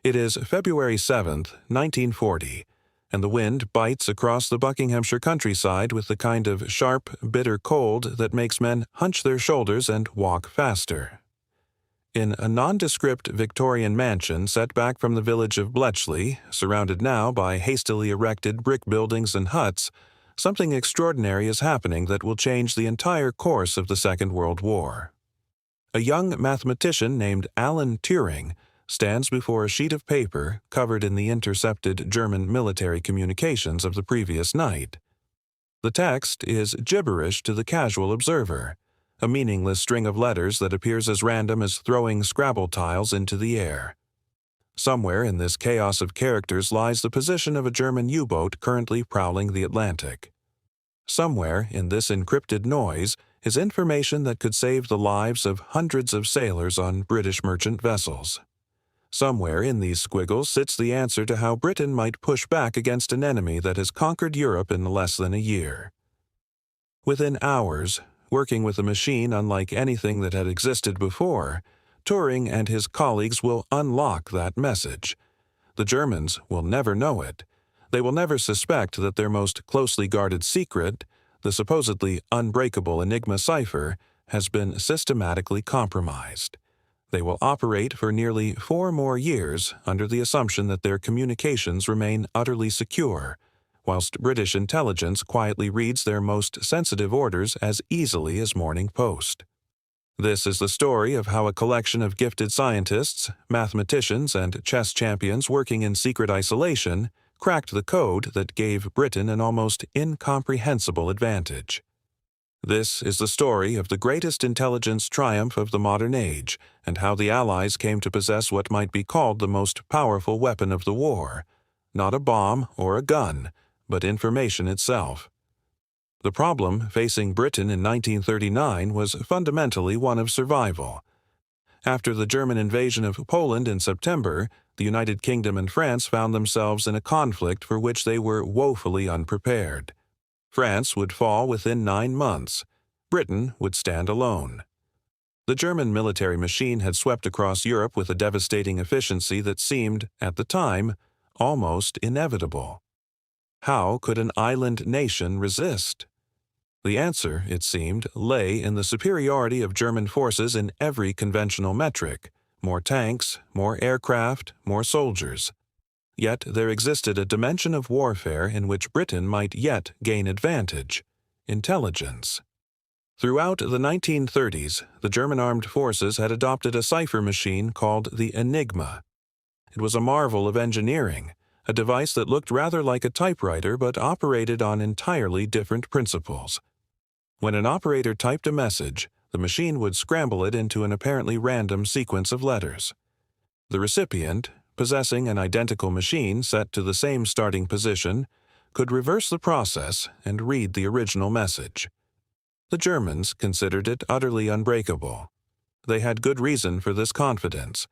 It is February 7th, 1940, and the wind bites across the Buckinghamshire countryside with the kind of sharp, bitter cold that makes men hunch their shoulders and walk faster. In a nondescript Victorian mansion set back from the village of Bletchley, surrounded now by hastily erected brick buildings and huts, something extraordinary is happening that will change the entire course of the Second World War. A young mathematician named Alan Turing stands before a sheet of paper covered in the intercepted German military communications of the previous night. The text is gibberish to the casual observer, a meaningless string of letters that appears as random as throwing Scrabble tiles into the air. Somewhere in this chaos of characters lies the position of a German U-boat currently prowling the Atlantic. Somewhere in this encrypted noise is information that could save the lives of hundreds of sailors on British merchant vessels. Somewhere in these squiggles sits the answer to how Britain might push back against an enemy that has conquered Europe in less than a year. Within hours, working with a machine unlike anything that had existed before, Turing and his colleagues will unlock that message. The Germans will never know it. They will never suspect that their most closely guarded secret, the supposedly unbreakable Enigma cipher, has been systematically compromised. They will operate for nearly 4 more years under the assumption that their communications remain utterly secure, whilst British intelligence quietly reads their most sensitive orders as easily as Morning Post. This is the story of how a collection of gifted scientists, mathematicians, and chess champions working in secret isolation cracked the code that gave Britain an almost incomprehensible advantage. This is the story of the greatest intelligence triumph of the modern age, and how the Allies came to possess what might be called the most powerful weapon of the war, not a bomb or a gun, but information itself. The problem facing Britain in 1939 was fundamentally one of survival. After the German invasion of Poland in September, the United Kingdom and France found themselves in a conflict for which they were woefully unprepared. France would fall within 9 months. Britain would stand alone. The German military machine had swept across Europe with a devastating efficiency that seemed, at the time, almost inevitable. How could an island nation resist? The answer, it seemed, lay in the superiority of German forces in every conventional metric: more tanks, more aircraft, more soldiers. Yet there existed a dimension of warfare in which Britain might yet gain advantage: intelligence. Throughout the 1930s, the German armed forces had adopted a cipher machine called the Enigma. It was a marvel of engineering, a device that looked rather like a typewriter but operated on entirely different principles. When an operator typed a message, the machine would scramble it into an apparently random sequence of letters. The recipient, possessing an identical machine set to the same starting position, could reverse the process and read the original message. The Germans considered it utterly unbreakable. They had good reason for this confidence.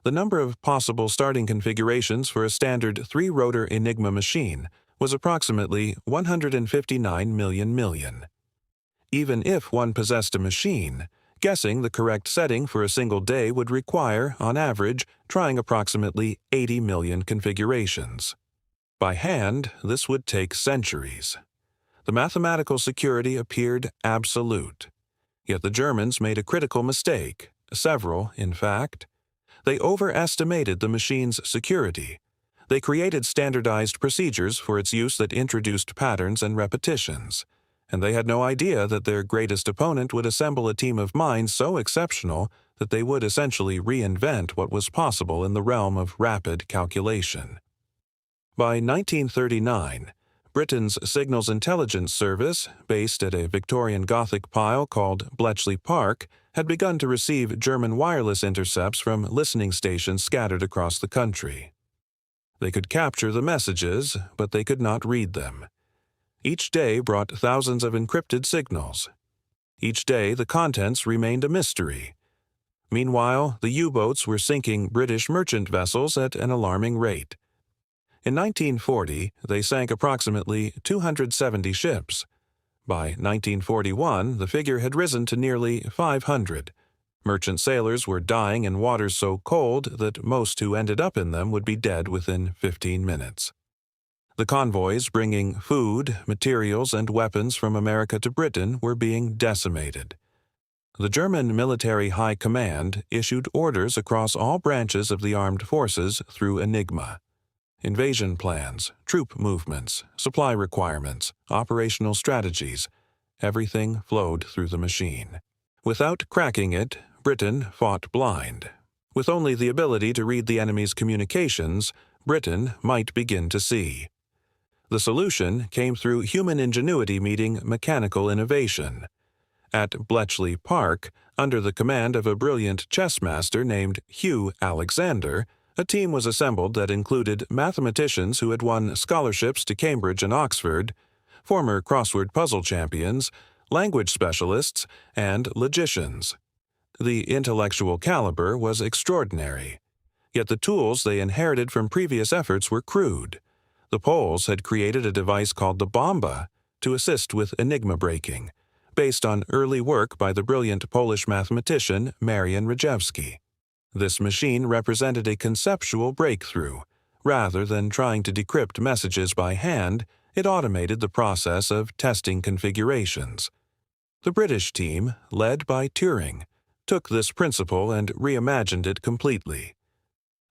The number of possible starting configurations for a standard 3-rotor Enigma machine was approximately 159 million. Even if one possessed a machine, guessing the correct setting for a single day would require, on average, trying approximately 80 million configurations. By hand, this would take centuries. The mathematical security appeared absolute. Yet the Germans made a critical mistake, several, in fact. They overestimated the machine's security. They created standardized procedures for its use that introduced patterns and repetitions. And they had no idea that their greatest opponent would assemble a team of minds so exceptional that they would essentially reinvent what was possible in the realm of rapid calculation. By 1939, Britain's Signals Intelligence Service, based at a Victorian Gothic pile called Bletchley Park, had begun to receive German wireless intercepts from listening stations scattered across the country. They could capture the messages, but they could not read them. Each day brought thousands of encrypted signals. Each day the contents remained a mystery. Meanwhile, the U-boats were sinking British merchant vessels at an alarming rate. In 1940, they sank approximately 270 ships. By 1941, the figure had risen to nearly 500. Merchant sailors were dying in waters so cold that most who ended up in them would be dead within 15 minutes. The convoys bringing food, materials, and weapons from America to Britain were being decimated. The German Military High Command issued orders across all branches of the armed forces through Enigma. Invasion plans, troop movements, supply requirements, operational strategies, everything flowed through the machine. Without cracking it, Britain fought blind. With only the ability to read the enemy's communications, Britain might begin to see. The solution came through human ingenuity meeting mechanical innovation. At Bletchley Park, under the command of a brilliant chess master named Hugh Alexander, a team was assembled that included mathematicians who had won scholarships to Cambridge and Oxford, former crossword puzzle champions, language specialists, and logicians. The intellectual caliber was extraordinary, yet the tools they inherited from previous efforts were crude. The Poles had created a device called the bomba to assist with enigma breaking, based on early work by the brilliant Polish mathematician Marian Rejewski. This machine represented a conceptual breakthrough. Rather than trying to decrypt messages by hand, it automated the process of testing configurations. The British team, led by Turing, took this principle and reimagined it completely.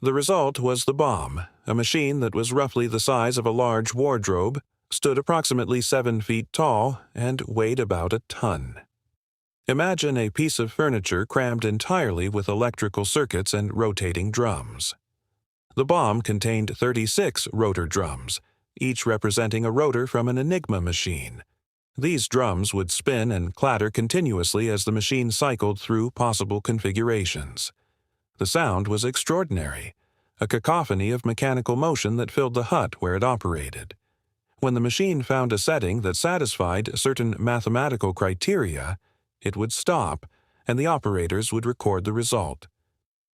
The result was the bomb, a machine that was roughly the size of a large wardrobe, stood approximately 7 feet tall, and weighed about a ton. Imagine a piece of furniture crammed entirely with electrical circuits and rotating drums. The bomb contained 36 rotor drums, each representing a rotor from an Enigma machine. These drums would spin and clatter continuously as the machine cycled through possible configurations. The sound was extraordinary, a cacophony of mechanical motion that filled the hut where it operated. When the machine found a setting that satisfied certain mathematical criteria, it would stop, and the operators would record the result.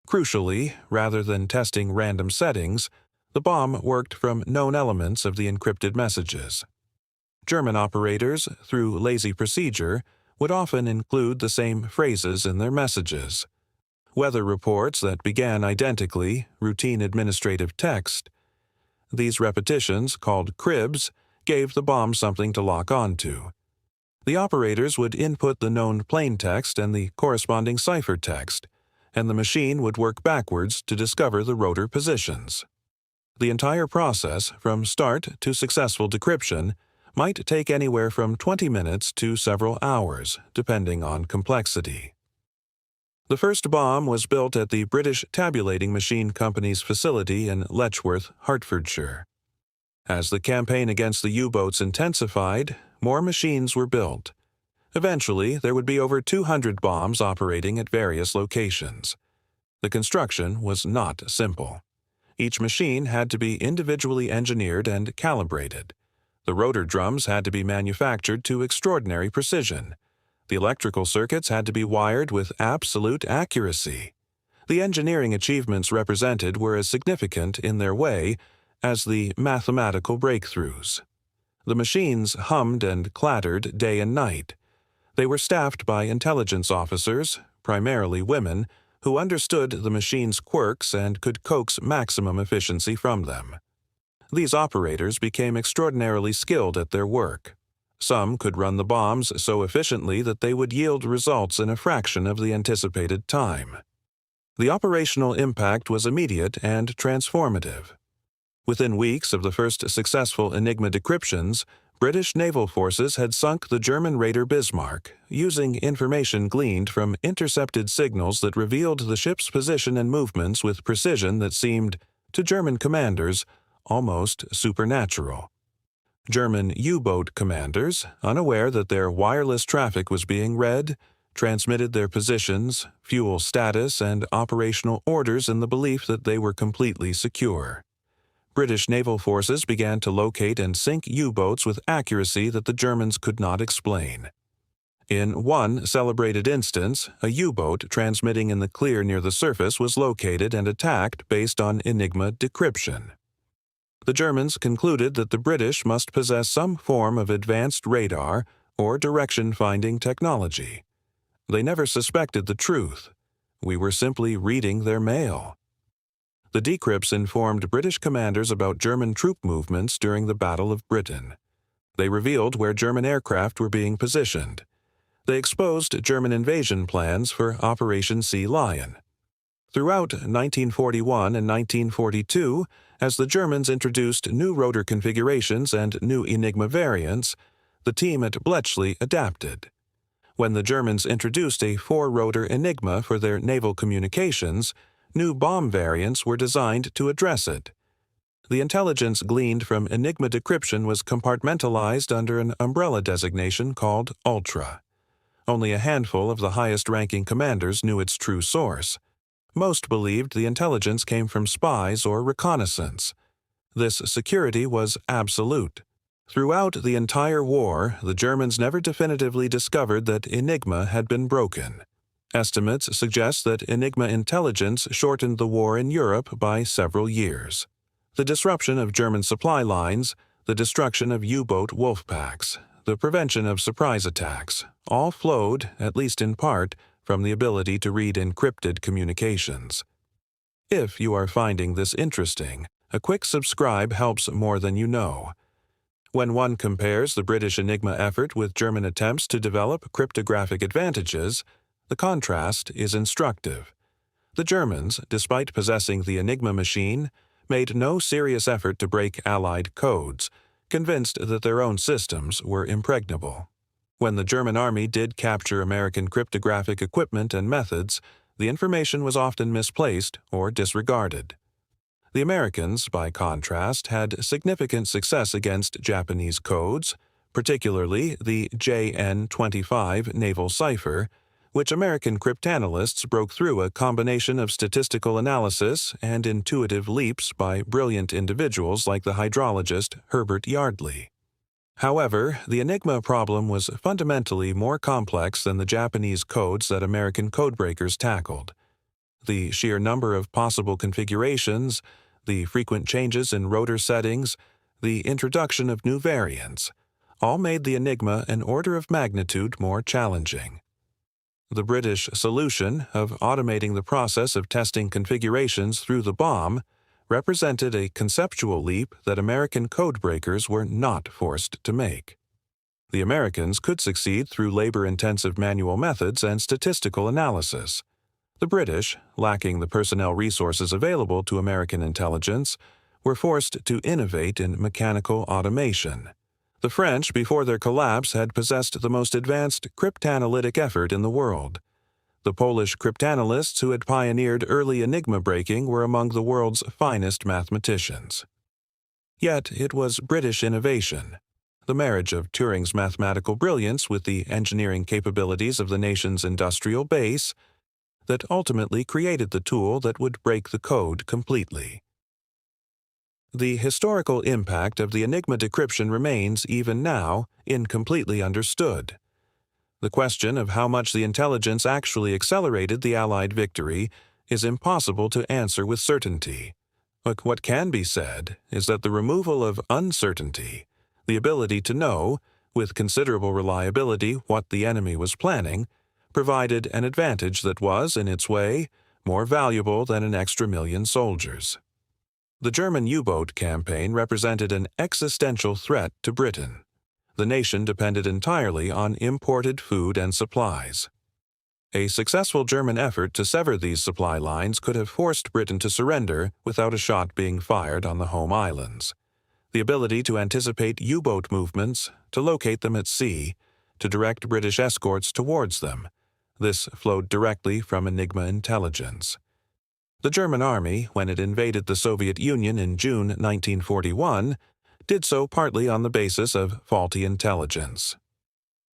Crucially, rather than testing random settings, the bomb worked from known elements of the encrypted messages. German operators, through lazy procedure, would often include the same phrases in their messages. Weather reports that began identically, routine administrative text. These repetitions, called cribs, gave the bomb something to lock onto. The operators would input the known plaintext and the corresponding ciphertext, and the machine would work backwards to discover the rotor positions. The entire process, from start to successful decryption, might take anywhere from 20 minutes to several hours, depending on complexity. The first bomb was built at the British Tabulating Machine Company's facility in Letchworth, Hertfordshire. As the campaign against the U-boats intensified, more machines were built. Eventually, there would be over 200 bombs operating at various locations. The construction was not simple. Each machine had to be individually engineered and calibrated. The rotor drums had to be manufactured to extraordinary precision. The electrical circuits had to be wired with absolute accuracy. The engineering achievements represented were as significant in their way as the mathematical breakthroughs. The machines hummed and clattered day and night. They were staffed by intelligence officers, primarily women, who understood the machine's quirks and could coax maximum efficiency from them. These operators became extraordinarily skilled at their work. Some could run the bombs so efficiently that they would yield results in a fraction of the anticipated time. The operational impact was immediate and transformative. Within weeks of the first successful Enigma decryptions, British naval forces had sunk the German raider Bismarck, using information gleaned from intercepted signals that revealed the ship's position and movements with precision that seemed, to German commanders, almost supernatural. German U-boat commanders, unaware that their wireless traffic was being read, transmitted their positions, fuel status, and operational orders in the belief that they were completely secure. British naval forces began to locate and sink U-boats with accuracy that the Germans could not explain. In one celebrated instance, a U-boat transmitting in the clear near the surface was located and attacked based on Enigma decryption. The Germans concluded that the British must possess some form of advanced radar or direction-finding technology. They never suspected the truth. We were simply reading their mail. The decrypts informed British commanders about German troop movements during the Battle of Britain. They revealed where German aircraft were being positioned. They exposed German invasion plans for Operation Sea Lion. Throughout 1941 and 1942, as the Germans introduced new rotor configurations and new Enigma variants, the team at Bletchley adapted. When the Germans introduced a 4-rotor Enigma for their naval communications, new bomb variants were designed to address it. The intelligence gleaned from Enigma decryption was compartmentalized under an umbrella designation called Ultra. Only a handful of the highest-ranking commanders knew its true source. Most believed the intelligence came from spies or reconnaissance. This security was absolute. Throughout the entire war, the Germans never definitively discovered that Enigma had been broken. Estimates suggest that Enigma intelligence shortened the war in Europe by several years. The disruption of German supply lines, the destruction of U-boat wolf packs, the prevention of surprise attacks, all flowed, at least in part, from the ability to read encrypted communications. If you are finding this interesting, a quick subscribe helps more than you know. When one compares the British Enigma effort with German attempts to develop cryptographic advantages, the contrast is instructive. The Germans, despite possessing the Enigma machine, made no serious effort to break Allied codes, convinced that their own systems were impregnable. When the German army did capture American cryptographic equipment and methods, the information was often misplaced or disregarded. The Americans, by contrast, had significant success against Japanese codes, particularly the JN-25 naval cipher, which American cryptanalysts broke through a combination of statistical analysis and intuitive leaps by brilliant individuals like the hydrologist Herbert Yardley. However, the Enigma problem was fundamentally more complex than the Japanese codes that American codebreakers tackled. The sheer number of possible configurations, the frequent changes in rotor settings, the introduction of new variants, all made the Enigma an order of magnitude more challenging. The British solution of automating the process of testing configurations through the bomb represented a conceptual leap that American codebreakers were not forced to make. The Americans could succeed through labor-intensive manual methods and statistical analysis. The British, lacking the personnel resources available to American intelligence, were forced to innovate in mechanical automation. The French, before their collapse, had possessed the most advanced cryptanalytic effort in the world. The Polish cryptanalysts who had pioneered early Enigma breaking were among the world's finest mathematicians. Yet it was British innovation, the marriage of Turing's mathematical brilliance with the engineering capabilities of the nation's industrial base, that ultimately created the tool that would break the code completely. The historical impact of the Enigma decryption remains, even now, incompletely understood. The question of how much the intelligence actually accelerated the Allied victory is impossible to answer with certainty. But what can be said is that the removal of uncertainty, the ability to know, with considerable reliability, what the enemy was planning, provided an advantage that was, in its way, more valuable than an extra million soldiers. The German U-boat campaign represented an existential threat to Britain. The nation depended entirely on imported food and supplies. A successful German effort to sever these supply lines could have forced Britain to surrender without a shot being fired on the home islands. The ability to anticipate U-boat movements, to locate them at sea, to direct British escorts towards them, this flowed directly from Enigma intelligence. The German army, when it invaded the Soviet Union in June 1941, did so partly on the basis of faulty intelligence.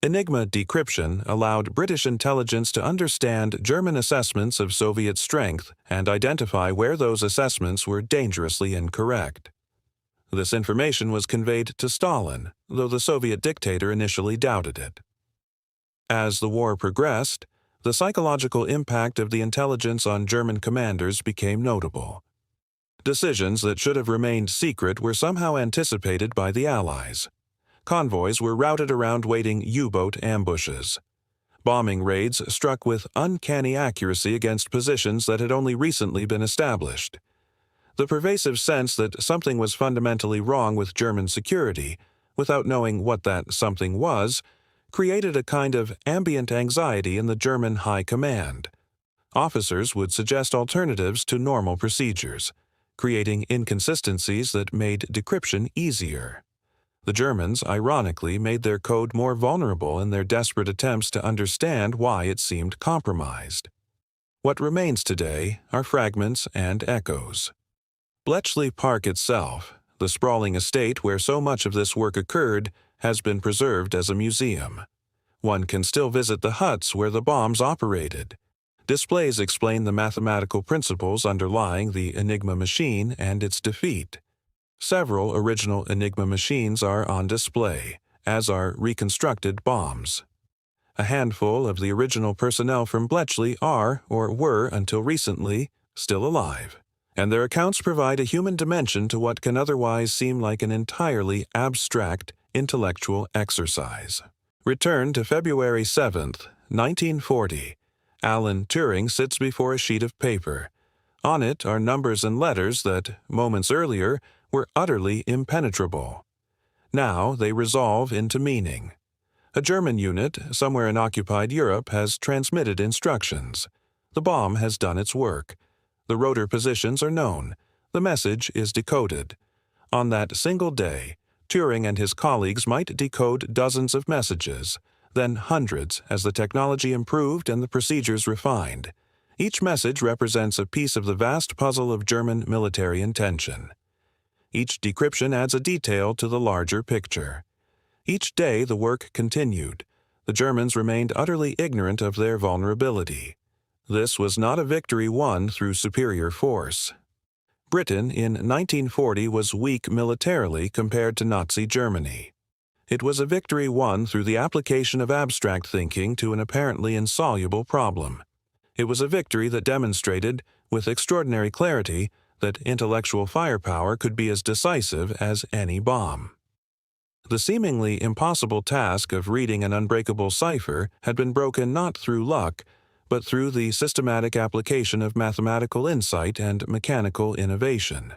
Enigma decryption allowed British intelligence to understand German assessments of Soviet strength and identify where those assessments were dangerously incorrect. This information was conveyed to Stalin, though the Soviet dictator initially doubted it. As the war progressed, the psychological impact of the intelligence on German commanders became notable. Decisions that should have remained secret were somehow anticipated by the Allies. Convoys were routed around waiting U-boat ambushes. Bombing raids struck with uncanny accuracy against positions that had only recently been established. The pervasive sense that something was fundamentally wrong with German security, without knowing what that something was, created a kind of ambient anxiety in the German high command. Officers would suggest alternatives to normal procedures, creating inconsistencies that made decryption easier. The Germans, ironically, made their code more vulnerable in their desperate attempts to understand why it seemed compromised. What remains today are fragments and echoes. Bletchley Park itself, the sprawling estate where so much of this work occurred, has been preserved as a museum. One can still visit the huts where the bombs operated. Displays explain the mathematical principles underlying the Enigma machine and its defeat. Several original Enigma machines are on display, as are reconstructed bombs. A handful of the original personnel from Bletchley are, or were until recently, still alive, and their accounts provide a human dimension to what can otherwise seem like an entirely abstract intellectual exercise. Return to February 7, 1940. Alan Turing sits before a sheet of paper. On it are numbers and letters that, moments earlier, were utterly impenetrable. Now they resolve into meaning. A German unit, somewhere in occupied Europe, has transmitted instructions. The bomb has done its work. The rotor positions are known. The message is decoded. On that single day, Turing and his colleagues might decode dozens of messages, then hundreds as the technology improved and the procedures refined. Each message represents a piece of the vast puzzle of German military intention. Each decryption adds a detail to the larger picture. Each day the work continued. The Germans remained utterly ignorant of their vulnerability. This was not a victory won through superior force. Britain in 1940 was weak militarily compared to Nazi Germany. It was a victory won through the application of abstract thinking to an apparently insoluble problem. It was a victory that demonstrated, with extraordinary clarity, that intellectual firepower could be as decisive as any bomb. The seemingly impossible task of reading an unbreakable cipher had been broken not through luck, but through the systematic application of mathematical insight and mechanical innovation.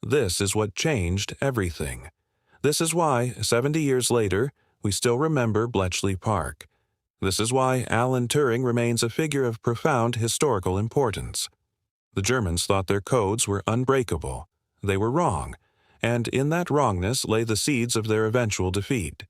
This is what changed everything. This is why, 70 years later, we still remember Bletchley Park. This is why Alan Turing remains a figure of profound historical importance. The Germans thought their codes were unbreakable. They were wrong, and in that wrongness lay the seeds of their eventual defeat.